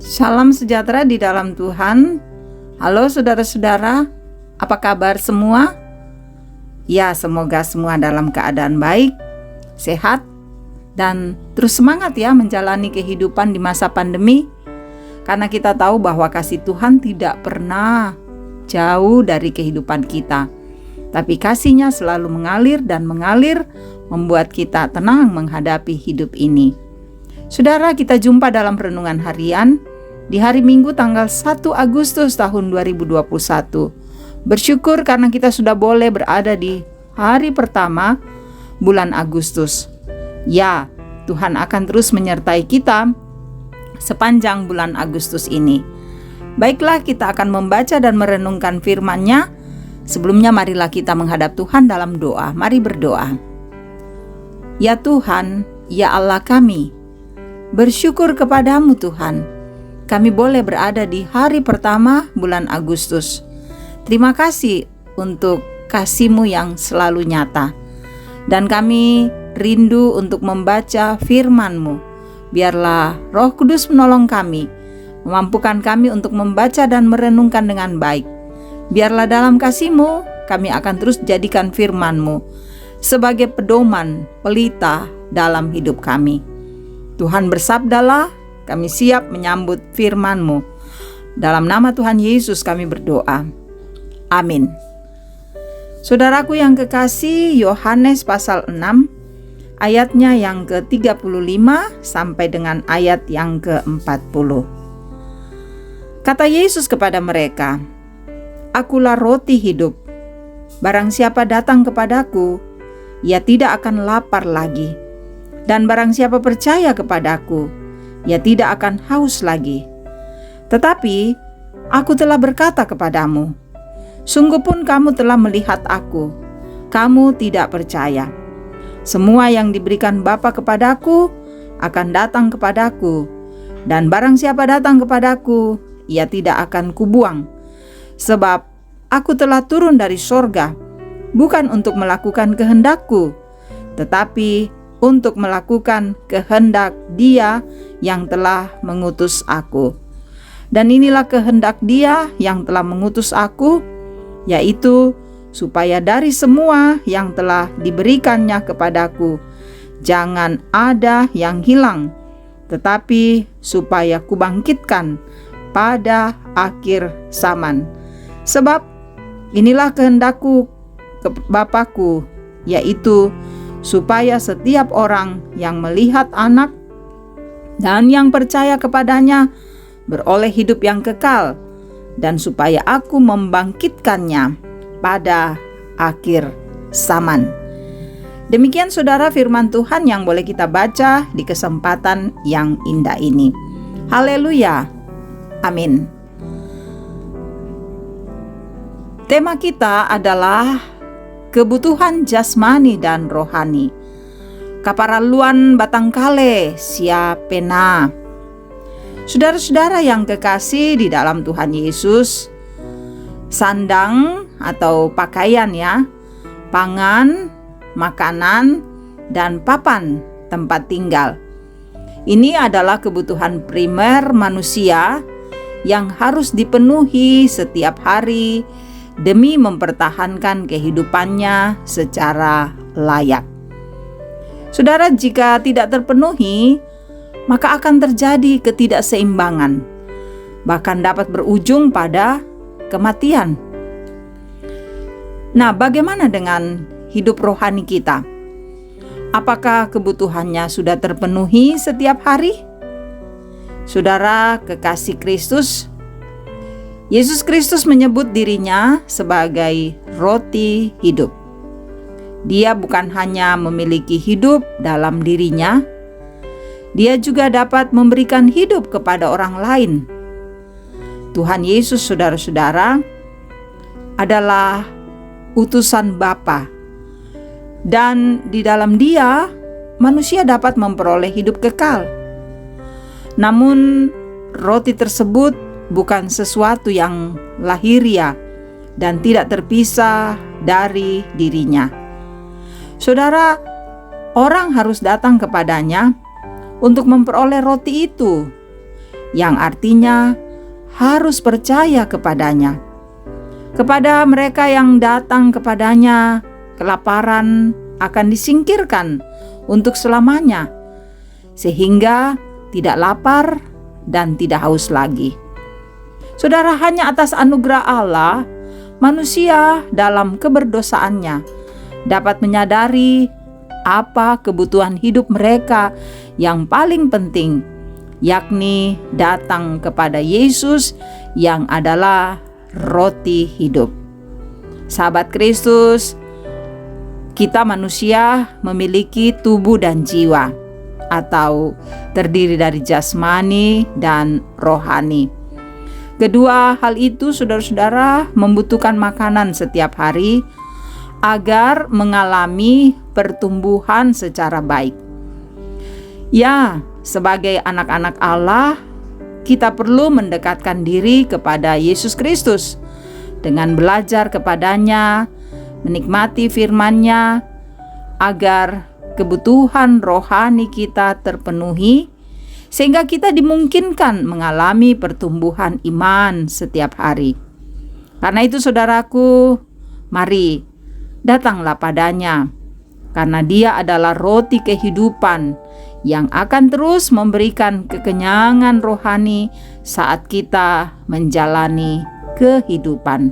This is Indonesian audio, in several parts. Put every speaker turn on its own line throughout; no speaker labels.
Salam sejahtera di dalam Tuhan. Halo saudara-saudara, apa kabar semua? Ya, semoga semua dalam keadaan baik, sehat, dan terus semangat ya menjalani kehidupan di masa pandemi. Karena kita tahu bahwa kasih Tuhan tidak pernah jauh dari kehidupan kita. Tapi kasih-Nya selalu mengalir dan mengalir, membuat kita tenang menghadapi hidup ini. Saudara, kita jumpa dalam renungan harian di hari Minggu tanggal 1 Agustus tahun 2021. Bersyukur karena kita sudah boleh berada di hari pertama bulan Agustus. Ya, Tuhan akan terus menyertai kita sepanjang bulan Agustus ini. Baiklah, kita akan membaca dan merenungkan firman-Nya. Sebelumnya marilah kita menghadap Tuhan dalam doa. Mari berdoa. Ya Tuhan, ya Allah kami, bersyukur kepadamu Tuhan. Kami boleh berada di hari pertama bulan Agustus. Terima kasih untuk kasih-Mu yang selalu nyata. Dan kami rindu untuk membaca firman-Mu. Biarlah Roh Kudus menolong kami, memampukan kami untuk membaca dan merenungkan dengan baik. Biarlah dalam kasih-Mu kami akan terus jadikan firman-Mu sebagai pedoman, pelita dalam hidup kami. Tuhan bersabdalah, kami siap menyambut firman-Mu. Dalam nama Tuhan Yesus kami berdoa. Amin. Saudaraku yang kekasih, Yohanes pasal 6, ayatnya yang ke-35 sampai dengan ayat yang ke-40. Kata Yesus kepada mereka, "Akulah roti hidup. Barang siapa datang kepadaku, ia tidak akan lapar lagi. Dan barang siapa percaya kepadaku, ia tidak akan haus lagi. Tetapi aku telah berkata kepadamu, sungguh pun kamu telah melihat aku, kamu tidak percaya. Semua yang diberikan Bapa kepadaku akan datang kepadaku, dan barang siapa datang kepadaku, ia tidak akan kubuang. Sebab aku telah turun dari sorga, bukan untuk melakukan kehendakku, tetapi untuk melakukan kehendak Dia yang telah mengutus aku. Dan inilah kehendak Dia yang telah mengutus aku, yaitu supaya dari semua yang telah diberikannya kepadaku, jangan ada yang hilang, tetapi supaya kubangkitkan pada akhir zaman. Sebab inilah kehendakku ke Bapa-Ku, yaitu supaya setiap orang yang melihat Anak dan yang percaya kepadanya beroleh hidup yang kekal, dan supaya aku membangkitkannya pada akhir zaman. Demikian saudara firman Tuhan yang boleh kita baca di kesempatan yang indah ini. Haleluya. Amin. Tema kita adalah kebutuhan jasmani dan rohani. Kaparaluan batangkale siapena. Saudara-saudara yang kekasih di dalam Tuhan Yesus, sandang atau pakaian ya, pangan, makanan, dan papan tempat tinggal. Ini adalah kebutuhan primer manusia yang harus dipenuhi setiap hari demi mempertahankan kehidupannya secara layak. Saudara, jika tidak terpenuhi, maka akan terjadi ketidakseimbangan, bahkan dapat berujung pada kematian. Nah, bagaimana dengan hidup rohani kita? Apakah kebutuhannya sudah terpenuhi setiap hari? Saudara kekasih Kristus, Yesus Kristus menyebut dirinya sebagai roti hidup. Dia bukan hanya memiliki hidup dalam dirinya, Dia juga dapat memberikan hidup kepada orang lain. Tuhan Yesus, saudara-saudara, adalah utusan Bapa, dan di dalam Dia manusia dapat memperoleh hidup kekal. Namun roti tersebut bukan sesuatu yang lahiria dan tidak terpisah dari dirinya. Saudara, orang harus datang kepadanya untuk memperoleh roti itu, yang artinya harus percaya kepadanya. Kepada mereka yang datang kepadanya, kelaparan akan disingkirkan untuk selamanya, sehingga tidak lapar dan tidak haus lagi. Saudara, hanya atas anugerah Allah, manusia dalam keberdosaannya dapat menyadari apa kebutuhan hidup mereka yang paling penting, yakni datang kepada Yesus yang adalah roti hidup. Sahabat Kristus, kita manusia memiliki tubuh dan jiwa, atau terdiri dari jasmani dan rohani. Kedua hal itu, saudara-saudara, membutuhkan makanan setiap hari agar mengalami pertumbuhan secara baik. Ya, sebagai anak-anak Allah, kita perlu mendekatkan diri kepada Yesus Kristus dengan belajar kepadanya, menikmati firman-Nya, agar kebutuhan rohani kita terpenuhi, sehingga kita dimungkinkan mengalami pertumbuhan iman setiap hari. Karena itu, saudaraku, mari datanglah padanya, karena Dia adalah roti kehidupan yang akan terus memberikan kekenyangan rohani saat kita menjalani kehidupan.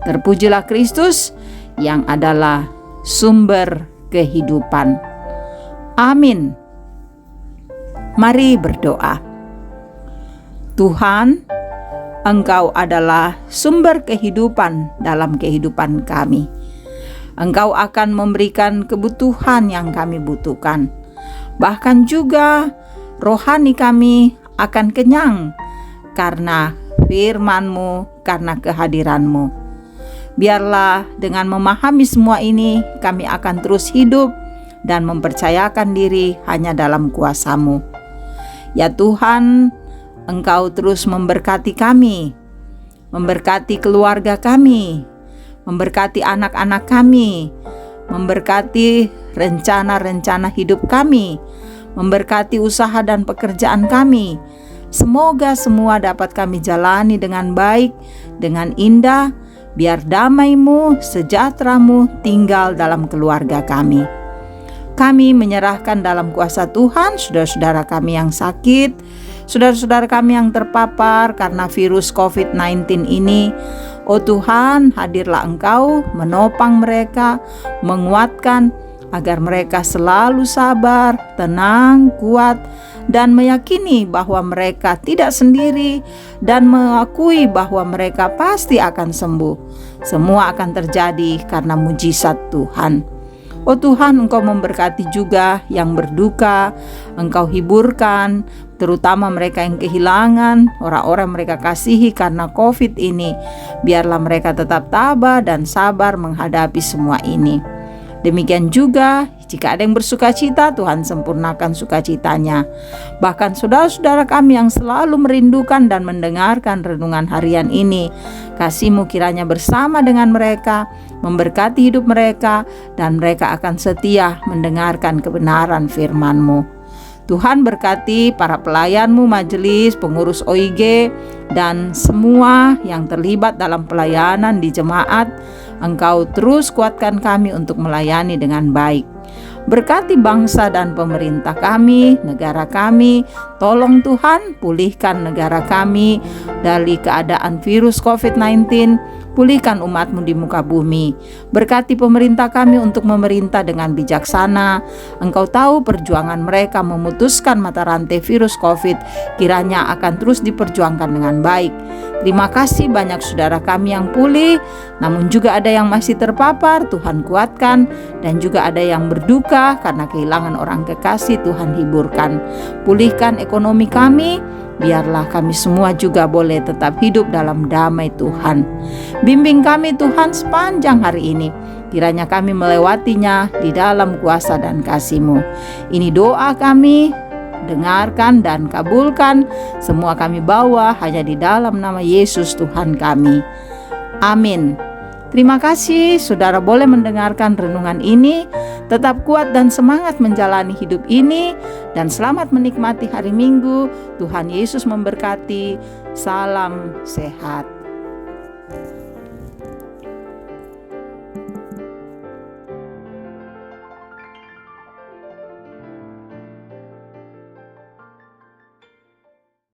Terpujilah Kristus yang adalah sumber kehidupan. Amin. Mari berdoa. Tuhan, Engkau adalah sumber kehidupan dalam kehidupan kami. Engkau akan memberikan kebutuhan yang kami butuhkan. Bahkan juga rohani kami akan kenyang karena firman-Mu, karena kehadiran-Mu. Biarlah dengan memahami semua ini, kami akan terus hidup dan mempercayakan diri hanya dalam kuasa-Mu. Ya Tuhan, Engkau terus memberkati kami, memberkati keluarga kami, memberkati anak-anak kami, memberkati rencana-rencana hidup kami, memberkati usaha dan pekerjaan kami. Semoga semua dapat kami jalani dengan baik, dengan indah, biar damai-Mu, sejahtera-Mu tinggal dalam keluarga kami. Kami menyerahkan dalam kuasa Tuhan saudara-saudara kami yang sakit, saudara-saudara kami yang terpapar karena virus COVID-19 ini. Oh Tuhan, hadirlah Engkau menopang mereka, menguatkan agar mereka selalu sabar, tenang, kuat, dan meyakini bahwa mereka tidak sendiri dan mengakui bahwa mereka pasti akan sembuh. Semua akan terjadi karena mujizat Tuhan. Oh Tuhan, Engkau memberkati juga yang berduka, Engkau hiburkan, terutama mereka yang kehilangan orang-orang mereka kasihi karena COVID ini. Biarlah mereka tetap tabah dan sabar menghadapi semua ini. Demikian juga jika ada yang bersuka cita, Tuhan sempurnakan sukacitanya. Bahkan saudara-saudara kami yang selalu merindukan dan mendengarkan renungan harian ini, kasih-Mu kiranya bersama dengan mereka, memberkati hidup mereka, dan mereka akan setia mendengarkan kebenaran firman-Mu. Tuhan berkati para pelayan-Mu, majelis, pengurus OIG, dan semua yang terlibat dalam pelayanan di jemaat. Engkau terus kuatkan kami untuk melayani dengan baik. Berkati bangsa dan pemerintah kami, negara kami. Tolong Tuhan, pulihkan negara kami dari keadaan virus COVID-19. Pulihkan umat-Mu di muka bumi. Berkati pemerintah kami untuk memerintah dengan bijaksana. Engkau tahu perjuangan mereka memutuskan mata rantai virus COVID, kiranya akan terus diperjuangkan dengan baik. Terima kasih banyak saudara kami yang pulih, namun juga ada yang masih terpapar, Tuhan kuatkan. Dan juga ada yang berduka karena kehilangan orang kekasih, Tuhan hiburkan. Pulihkan ekonomi kami, biarlah kami semua juga boleh tetap hidup dalam damai Tuhan. Bimbing kami Tuhan sepanjang hari ini, kiranya kami melewatinya di dalam kuasa dan kasih-Mu. Ini doa kami, dengarkan dan kabulkan. Semua kami bawa hanya di dalam nama Yesus Tuhan kami. Amin. Terima kasih saudara boleh mendengarkan renungan ini. Tetap kuat dan semangat menjalani hidup ini, dan selamat menikmati hari Minggu. Tuhan Yesus memberkati. Salam sehat.